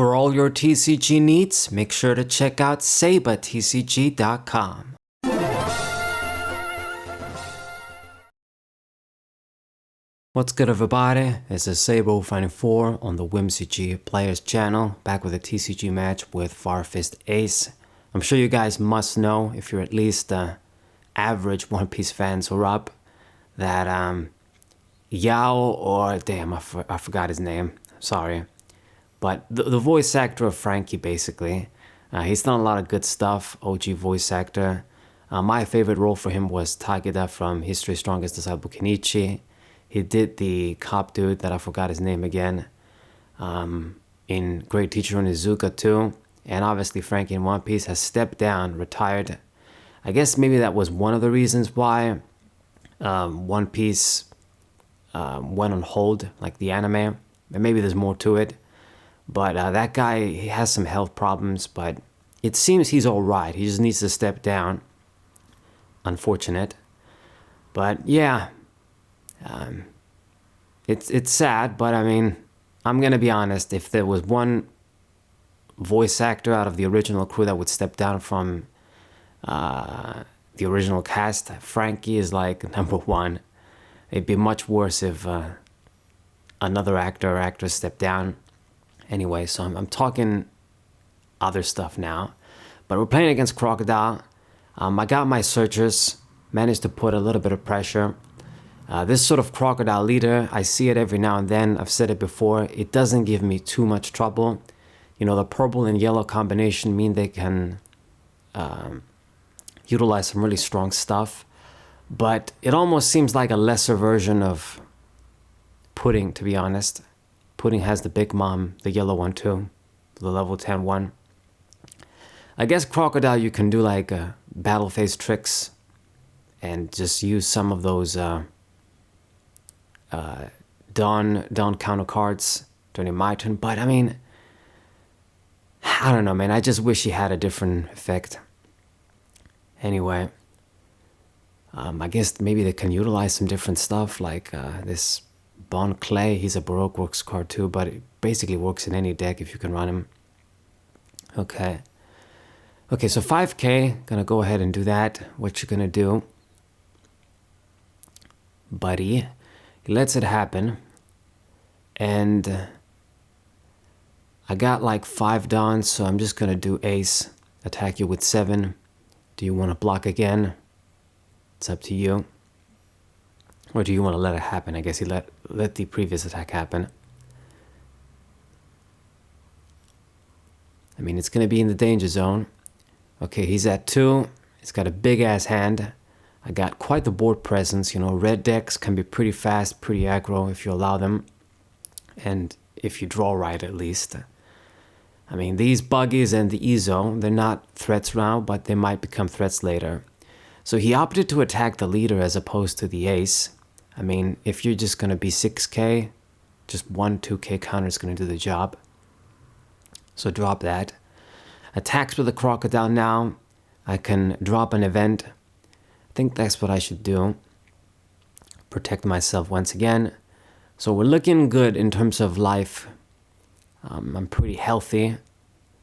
For all your TCG needs, make sure to check out sabatcg.com. What's good, everybody? It's a Sabo594 on the Whimsy Players channel, back with a TCG match with Farfist Ace. I'm sure you guys must know, if you're at least average One Piece fans or up, that Yao, or damn, I forgot his name, sorry. But the voice actor of Frankie, basically. He's done a lot of good stuff, OG voice actor. My favorite role for him was Takeda from History's Strongest Disciple Kenichi. He did the cop dude that I forgot his name again in Great Teacher Onizuka too. And obviously Frankie in One Piece has stepped down, retired. I guess maybe that was one of the reasons why One Piece went on hold, like the anime. And maybe there's more to it. But that guy, he has some health problems, but it seems he's all right. He just needs to step down. Unfortunate. But yeah, it's sad, but I mean, I'm going to be honest. If there was one voice actor out of the original crew that would step down from the original cast, Frankie is like number one. It'd be much worse if another actor or actress stepped down. Anyway, so I'm talking other stuff now. But we're playing against Crocodile. I got my searchers, managed to put a little bit of pressure. This sort of Crocodile leader, I see it every now and then. I've said it before. It doesn't give me too much trouble. You know, the purple and yellow combination mean they can utilize some really strong stuff. But it almost seems like a lesser version of Pudding, to be honest. Pudding has the Big Mom, the yellow one too, the level 10 one. I guess Crocodile, you can do like battle phase tricks and just use some of those Dawn counter cards during my turn. But I mean, I don't know, man. I just wish he had a different effect. Anyway, I guess maybe they can utilize some different stuff like this Bon Clay. He's a Baroque Works card too, but it basically works in any deck if you can run him. Okay, so 5k, gonna go ahead and do that. What you gonna do, buddy? He lets it happen. And I got like 5 Dons, so I'm just gonna do Ace, attack you with 7. Do you want to block again? It's up to you. Or do you want to let it happen? I guess he let the previous attack happen. I mean, it's going to be in the danger zone. Okay, he's at 2. He's got a big-ass hand. I got quite the board presence. You know, red decks can be pretty fast, pretty aggro if you allow them. And if you draw right, at least. I mean, these buggies and the Ezo, they're not threats now, but they might become threats later. So he opted to attack the leader as opposed to the ace. I mean, if you're just going to be 6k, just 1-2k counter is going to do the job. So drop that. Attacks with the Crocodile now. I can drop an event. I think that's what I should do. Protect myself once again. So we're looking good in terms of life. I'm pretty healthy.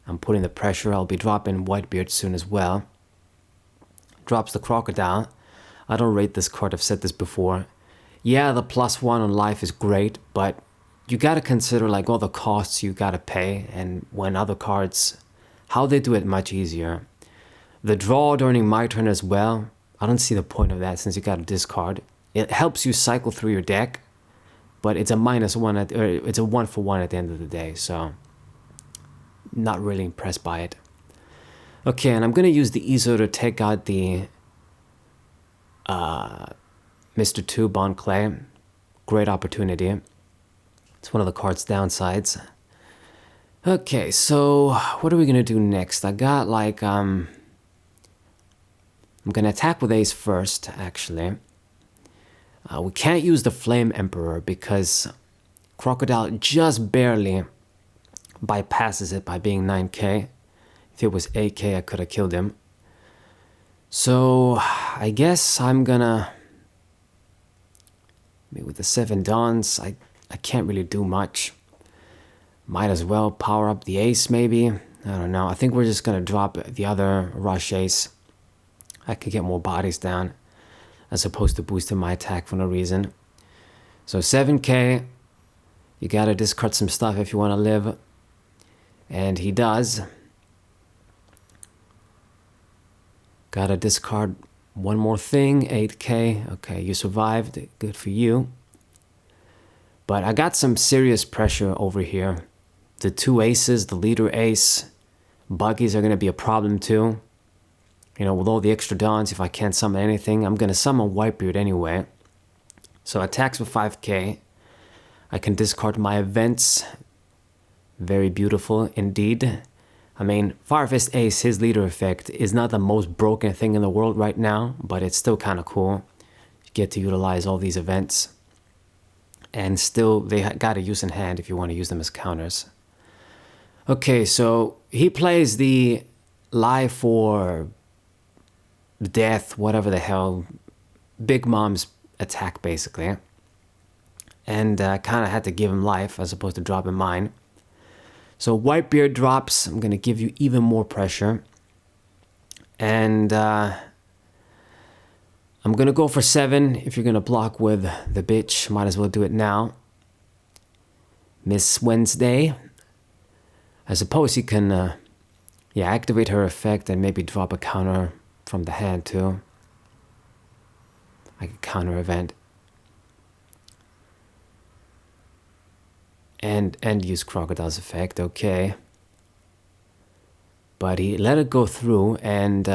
I'm putting the pressure. I'll be dropping Whitebeard soon as well. Drops the Crocodile. I don't rate this card. I've said this before. Yeah, the +1 on life is great, but you gotta consider like all the costs you gotta pay, and when other cards, how they do it much easier. The draw during my turn as well, I don't see the point of that since you gotta discard. It helps you cycle through your deck, but it's a -1 or it's a 1-for-1 at the end of the day, so not really impressed by it. Okay, and I'm gonna use the Ezo to take out the Mr. 2 Bon Clay. Great opportunity. It's one of the card's downsides. Okay, so what are we gonna do next? I got like I'm gonna attack with Ace first, actually. We can't use the Flame Emperor because Crocodile just barely bypasses it by being 9k. If it was 8k, I could have killed him. So I guess I'm gonna, with the 7 Dons, I can't really do much. Might as well power up the ace, maybe. I don't know. I think we're just going to drop the other rush ace. I could get more bodies down as opposed to boosting my attack for no reason. So 7k. You got to discard some stuff if you want to live. And he does. Got to discard one more thing. 8k. Okay, you survived. Good for you. But I got some serious pressure over here. The two aces, the leader ace, buggies are going to be a problem too. You know, with all the extra dons, if I can't summon anything, I'm going to summon Whitebeard anyway. So attacks with 5k. I can discard my events. Very beautiful indeed. I mean, Firefist Ace, his leader effect, is not the most broken thing in the world right now, but it's still kind of cool. You get to utilize all these events. And still, they got to use in hand if you want to use them as counters. Okay, so he plays the Lie for Death, whatever the hell, Big Mom's attack basically. And kind of had to give him life as opposed to dropping mine. So Whitebeard drops, I'm going to give you even more pressure. And I'm going to go for 7. If you're going to block with the bitch, might as well do it now. Miss Wednesday. I suppose you can activate her effect and maybe drop a counter from the hand too. Like a counter event. And use Crocodile's effect, okay. But he let it go through and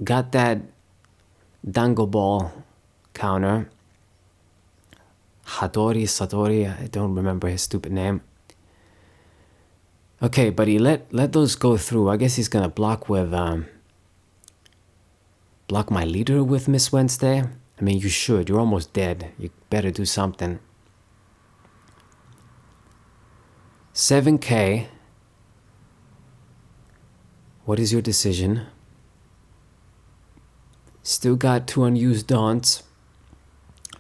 got that Dango Ball counter. Satori, I don't remember his stupid name. Okay, but he let those go through. I guess he's gonna block with block my leader with Miss Wednesday. I mean, you should. You're almost dead. You better do something. 7k. What is your decision? Still got 2 unused Daunts.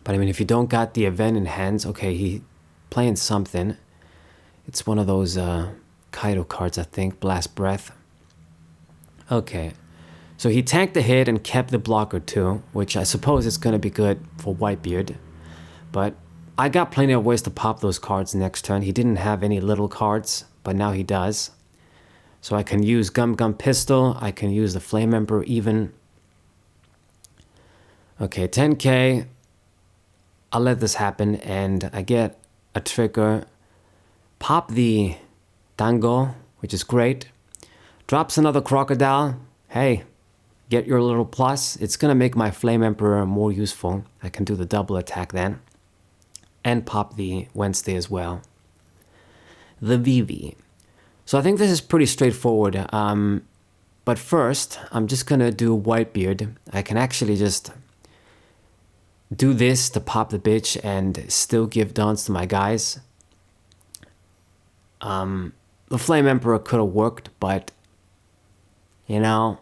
But I mean, if you don't got the event in hands, okay, he playing something. It's one of those Kaido cards, I think. Blast Breath. Okay. So he tanked the hit and kept the blocker too, which I suppose is going to be good for Whitebeard. But I got plenty of ways to pop those cards next turn. He didn't have any little cards, but now he does. So I can use Gum Gum Pistol. I can use the Flame Emperor even. Okay, 10k. I'll let this happen and I get a trigger. Pop the Dango, which is great. Drops another Crocodile. Hey, get your little plus. It's going to make my Flame Emperor more useful. I can do the double attack then. And pop the Wednesday as well. The VV. So I think this is pretty straightforward. But first, I'm just going to do Whitebeard. I can actually just do this to pop the bitch and still give dons to my guys. The Flame Emperor could have worked, but you know,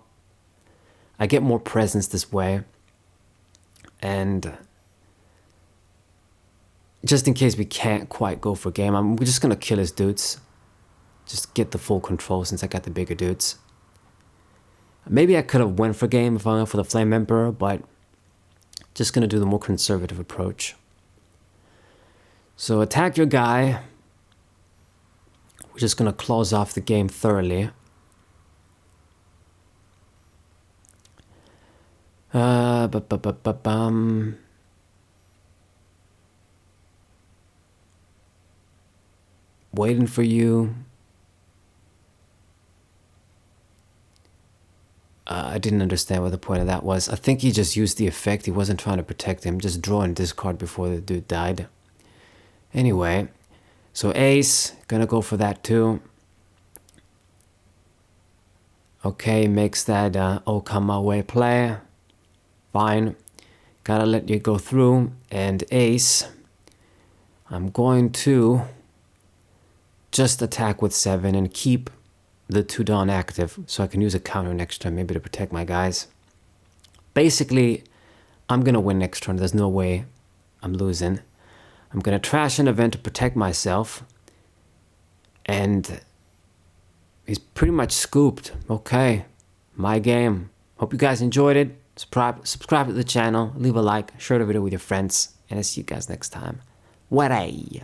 I get more presence this way. And just in case we can't quite go for game, we're just gonna kill his dudes. Just get the full control since I got the bigger dudes. Maybe I could have went for game if I went for the Flame Emperor, but just gonna do the more conservative approach. So attack your guy. We're just gonna close off the game thoroughly. Waiting for you. I didn't understand what the point of that was. I think he just used the effect. He wasn't trying to protect him. Just draw and discard before the dude died. Anyway, so ace, gonna go for that too. Okay, makes that oh come my way play. Fine. Gotta let you go through. And ace, I'm going to just attack with 7 and keep the 2 Dawn active so I can use a counter next turn, maybe to protect my guys. Basically, I'm gonna win next turn. There's no way I'm losing. I'm gonna trash an event to protect myself. And he's pretty much scooped. Okay, my game. Hope you guys enjoyed it. Subscribe to the channel, leave a like, share the video with your friends, and I'll see you guys next time. Waray!